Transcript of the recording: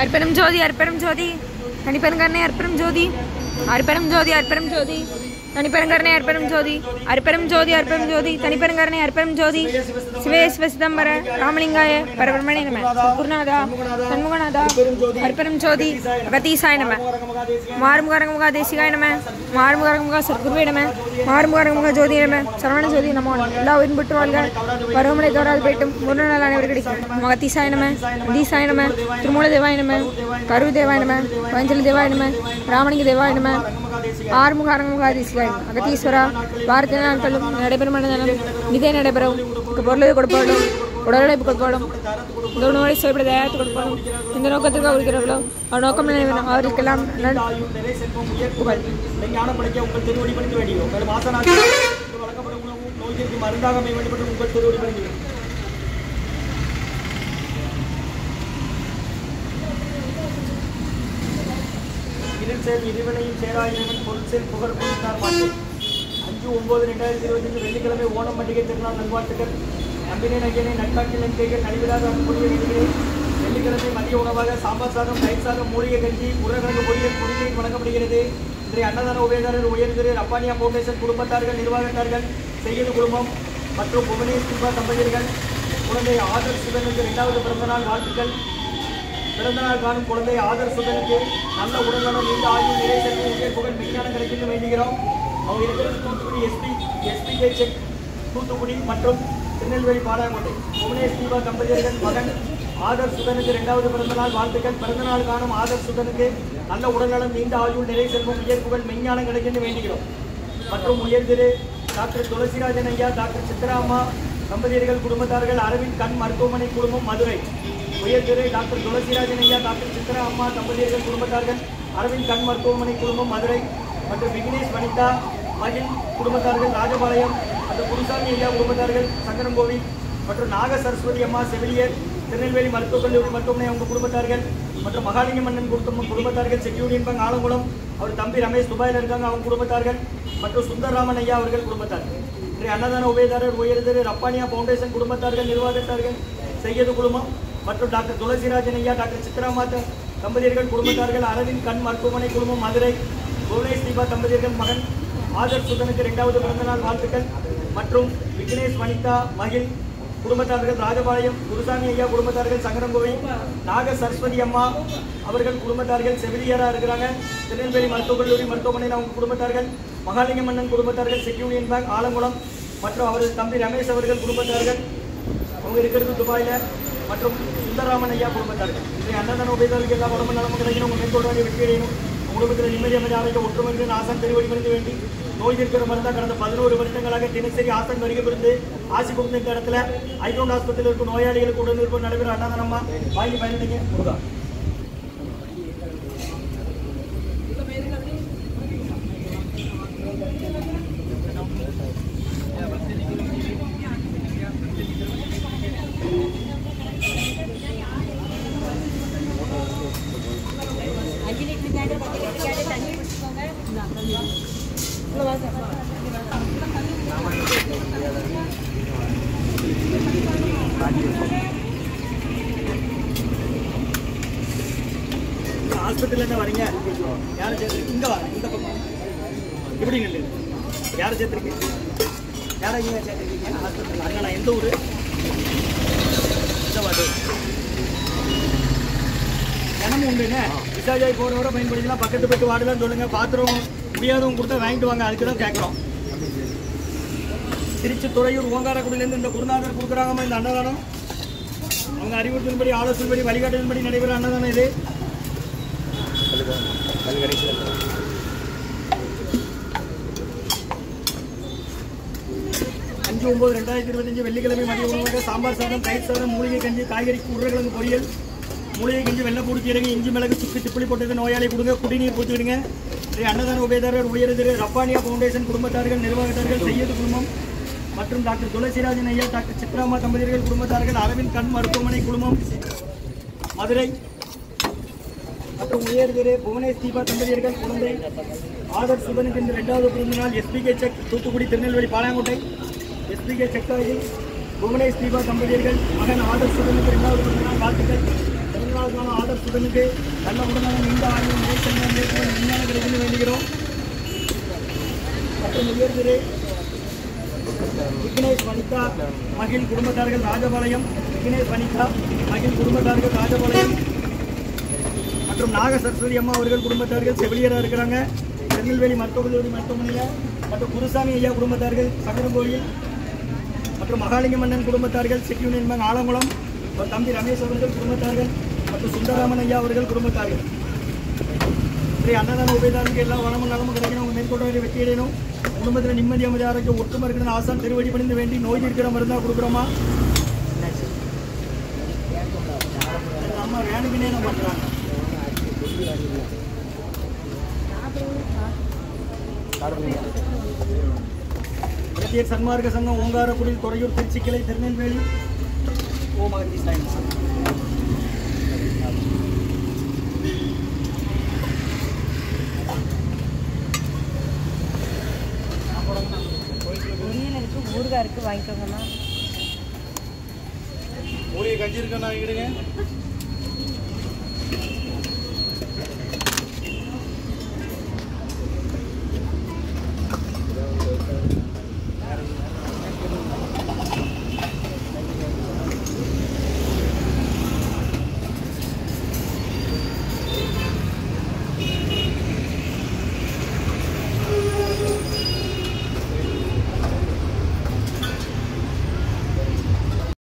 अर्पणम ज्योति तनिपरंकरणे अर्पणम ज्योति तनिपरंकरणे अर्पणम ज्योति तनिपरंकरणे अर्पणम ज्योति शिवे शिवसिदंबर रामलिंगाय परब्रह्मणे नमः गुरुनाथा सन्मुखनाथा अर्पणम ज्योति अगतीसाय नमः मारुमुखरंगमुख देशिकाय नमः मारुमुखरंगमुख सद्गुरुवे नमः मारुमुखरंगमुख ज्योति नमः சரவண ஜோதி நமோ எல்லா உயிரும் பெற்று வாழ்க பருவமழை தோறாது போய்ட்டும் முரு நாள் அனைவரும் கிடைக்கும் மகத்தீசாய நம தீசாய நம திருமூல தேவாய நம கரு தேவாய நம பஞ்சலி தேவாய நம ராமலிங்க தேவாய நம ஆறுமுக அரங்கமுகாதீசிகாய் அகத்தீஸ்வரா வாரத்தை நாட்களும் நடைபெறும் நிதை நடைபெறும் பொருளை கொடுப்போடும் உடலுழைப்பு கொடுப்போடும் இந்த உணவுகளை செய்யப்பட தயாரித்து கொடுப்போடும் இந்த நோக்கத்திற்கு இருக்கிறவர்களோ நோக்கம் அவருக்கெல்லாம் மருந்தாக மேம்பட்டு உங்கள் திருவடி பணிகிறேன். இருள் இறைவனையும் சேராயிரவன் பொருள் புகழ் புரிந்தார் மாட்டேன். 5/9/2025 வெள்ளிக்கிழமை ஓணம் பண்டிகை திருநாள் நல்வாழ்த்துக்கள். நம்பினை நகையினை நட்பாட்டில் நன்கைகள் நடைபெறாத அன்புடைய நிலைகளில் வெள்ளிக்கிழமை மதிய உணவாக சாம்பார் சாதம், தயிர் சாதம், மூலிகை கஞ்சி, உருளைக்கிழங்கு பொரியல் பொருளையும் வழங்கப்படுகிறது. இன்றைய அன்னதான உபயதாரர் உயர்திரு ரப்பானியா ஃபவுண்டேஷன் குடும்பத்தார்கள், நிர்வாகத்தார்கள், செய்யது குடும்பம் மற்றும் புவனேஷ் தீபா தம்பதியர்கள் குழந்தை ஆதர் சுதனுக்கு 2வது பிறந்தநாள் வாழ்த்துக்கள். பிறந்தநாள் காணும் குழந்தை ஆதர் சுதனுக்கு நல்ல உடல்நலம், நீண்ட ஆயுள், நிறை செல்வம், உயர் புகழ், மெய்ஞானம் கிடைக்கும் வேண்டுகிறோம். அவங்க இருக்கிறது தூத்துக்குடி எஸ்பிகே செக் தூத்துக்குடி மற்றும் திருநெல்வேலி பாடாங்கோட்டை. புவனேஷ் தீபா தம்பதியர்கள் மகன் ஆதர் சுதனுக்கு 2வது பிறந்தநாள் வாழ்த்துக்கள். பிறந்தநாள் காணும் ஆதர் சுதனுக்கு நல்ல உடல்நலம், நீண்ட ஆயுள், நிறை செல்வம், உயர் புகழ், மெய்ஞானம் கிடைக்கும் வேண்டுகிறோம். மற்றும் உயர்திரு டாக்டர் துளசிராஜன் ஐயா, டாக்டர் சித்ராம்மா தம்பதியர்கள் குடும்பத்தார்கள், அரவிந்த் கண் மருத்துவமனை குழுமம் மதுரை. உயர்திரு டாக்டர் துளசிராஜன் ஐயா, டாக்டர் சித்ரா அம்மா தம்பதியர்கள் குடும்பத்தார்கள், அரவிந்த் கண் மருத்துவமனை குழுமம் மதுரை. மற்றும் விக்னேஷ் வனிதா மகிழ் குடும்பத்தார்கள் ராஜபாளையம். மற்றும் குருசாமி ஐயா குடும்பத்தார்கள் சங்கரங்கோவில். மற்றும் நாக சரஸ்வதி அம்மா செவிலியர் திருநெல்வேலி மருத்துவக் கல்லூரி மருத்துவமனை அவங்க குடும்பத்தார்கள். மற்றும் மகாலிங்க மன்னன் குடும்பத்தார்கள் செக்யூரியின் பங்க் ஆலங்குளம். அவர் தம்பி ரமேஷ் துபாயில் இருக்காங்க, அவங்க குடும்பத்தார்கள். மற்றும் சுந்தரராமன் ஐயா அவர்கள் குடும்பத்தார்கள். இன்றைய அன்னதான உபயதாரர் உயர்திரு ரப்பானியா ஃபவுண்டேஷன் குடும்பத்தார்கள், நிர்வாகத்தார்கள், செய்யது குடும்பம் மற்றும் டாக்டர் துளசிராஜன் ஐயா, டாக்டர் சித்ராமா தம்பதியர்கள் குடும்பத்தார்கள், அரவிந்த் கண் மருத்துவமனை குழுமம் மதுரை. புவனேஷ் தீபா தம்பதியர்கள் மகன் ஆதர் சுதனுக்கு 2வது பிறந்தநாள் வாழ்த்துக்கள். மற்றும் விக்னேஷ் வனிதா மகிழ் குடும்பத்தார்கள் ராஜபாளையம். குருசாமி ஐயா குடும்பத்தார்கள் சங்கரங்கோவில். நாக சரஸ்வதி அம்மா அவர்கள் குடும்பத்தார்கள் செவிலியராக இருக்கிறாங்க, திருநெல்வேலி மருத்துவக் கல்லூரி மருத்துவமனையில் அவங்க குடும்பத்தார்கள். மகாலிங்க மன்னன் குடும்பத்தார்கள் செக்யூரியின் பேங்க் ஆலங்குளம். மற்றும் அவரது தம்பி ரமேஷ் அவர்கள் குடும்பத்தார்கள், அவங்க இருக்கிறது துபாயில். மற்றும் சுந்தரராமன் ஐயா குடும்பத்தார்கள். இன்றைய அன்னதான உபயதாரர்களுக்கு எல்லா உடம்பு நலமும் கிடைக்கணும், உங்கள் மேற்கொள்வாங்க வெற்றி அடையணும். குடும்பத்தில் நிம்மதி அமைதி ஆரோக்கிய ஒற்றுமை ஆசான் திருவடி மருந்து வேண்டி நோய் இருக்கிற மருந்தாக கடந்த 11 வருடங்களாக தினசரி ஆசான் வருகை புரிந்து ஆசி கொடுத்த இந்த இடத்துல ஐகவுண்ட் ஆஸ்பத்திரியில் இருக்கும் நோயாளிகளுக்கு உடனிருப்பு நடைபெற அன்னதானமா வாங்கி பயன்படுங்க. முருகா ஹாஸ்பிட்டல் வரீங்க, யாரை சேர்த்துருக்கு? இங்கே வா, இந்த பக்கம் இப்படி நில்லு. யாரை சேர்த்துருக்கீங்க? யாரை இங்கே சேர்த்துருக்கீங்க ஹாஸ்பிட்டல்? அங்கே நான் எந்த ஊர்? இந்த வார்டு தினமும் உண்டுங்க. விசாஜாய் போகிறவரை பயன்படுத்தினா பக்கத்து போய்ட்டு வார்டுலாம் சொல்லுங்கள். பாத்திரம் முடியாதவங்க கொடுத்தா வாங்கிட்டு வாங்க, அதுக்கு தான் கேட்குறோம். திருச்சி துறையூர் ஓங்காரக்குடியிலேருந்து இந்த குருநாதர் கொடுக்குறாங்கம்மா இந்த அன்னதானம். அவங்க அறிவுறுத்தின்படி ஆலோசனைப்படி வழிகாட்டுதல்படி நடைபெற அன்னதானம் இது. 5/9/2025 வெள்ளிக்கிழமை மதிய உணவாக சாம்பார் சாதம், தயிர் சாதம், மூலிகை கஞ்சி, காய்கறி உருளைக்கிழங்கு பொரியல், மூலிகை கஞ்சி, வெள்ளைப்பூடி கீரைங்க, இஞ்சி மிளகு சுக்கு திப்புளி போட்டது நோயாளி கொடுங்க, குடிநீர் ஊற்றிடுங்க. அன்னதான உபயதாரர் உயர்திரு ரப்பானியா ஃபவுண்டேஷன் குடும்பத்தார்கள், நிர்வாகத்தார்கள், செய்யது குடும்பம் மற்றும் டாக்டர் துளசிராஜன் ஐயா, டாக்டர் சித்ராமா தம்பதியர்கள் குடும்பத்தார்கள், அரவிந்த் கண் மருத்துவமனை குழுமம் மதுரை. மற்றும் உயர்திரு புவனேஷ் தீபா தம்பதியர்கள் குழந்தை ஆதர் சுதனுக்கு இந்த 2வது பிறந்தநாள் எஸ்பிகே செக் தூத்துக்குடி திருநெல்வேலி பாலாங்கோட்டை. எஸ்பிகே செக்காயில் புவனேஷ் தீபா தம்பதியர்கள் மகன் ஆதர் சுதனுக்கு 2வது பிறந்தநாள் வாழ்த்துக்கள். பிறந்தநாள் எதிர்கால ஆர்டர் ஸ்டூடெண்ட்டுக்கு நல்ல உடனான நீண்ட ஆய்வு மேற்கொள்ள விஞ்ஞான கிடைக்கணும் வேண்டுகிறோம். மற்றும் உயர்திரு விக்னேஷ் வனிதா மகிழ் குடும்பத்தார்கள் ராஜபாளையம், விக்னேஷ் வனிதா மகிழ் குடும்பத்தார்கள் ராஜபாளையம் மற்றும் நாக சரஸ்வதி அம்மா அவர்கள் குடும்பத்தார்கள் செவிலியராக இருக்கிறாங்க திருநெல்வேலி மருத்துவமனையில். மற்றும் குருசாமி ஐயா குடும்பத்தார்கள் சங்கரங்கோயில் மற்றும் மகாலிங்க மன்னன் குடும்பத்தார்கள் செக்யூனியன் பேங்க் ஆலங்குளம், தம்பி ரமேஷ் அவர்கள் குடும்பத்தார்கள் மற்றும் சுந்தரராமன் ஐயா அவர்கள் குடும்பத்தார்கள். ஸ்ரீ அன்னதான உபயதாரனுக்கு எல்லா வளமும் நலமும் கிடைக்கணும். உங்கள் மேற்கொண்டு வெற்றி அடையணும். குடும்பத்தில் நிம்மதி அமைதி ஆரோக்கியம் ஒற்றுமை இருக்கிற ஆசான் திருவடி பணிந்து வேண்டி நோய் இருக்கிற மருந்தாக கொடுக்குறோமா? அம்மா வேணுக்குனே நான் பண்ணுறாங்க. பிரத்யேக சன்மார்க்க சங்கம் ஓங்காரக்குடி துறையூர் திருச்சி கிளை திருநெல்வேலி. ஓம் அகதி சாய். ஊறுகாய் இருக்கு வாங்கிக்கோங்கம்மா. ஊறுகாய் கஞ்சி இருக்குன்னா வாங்கிடுங்க.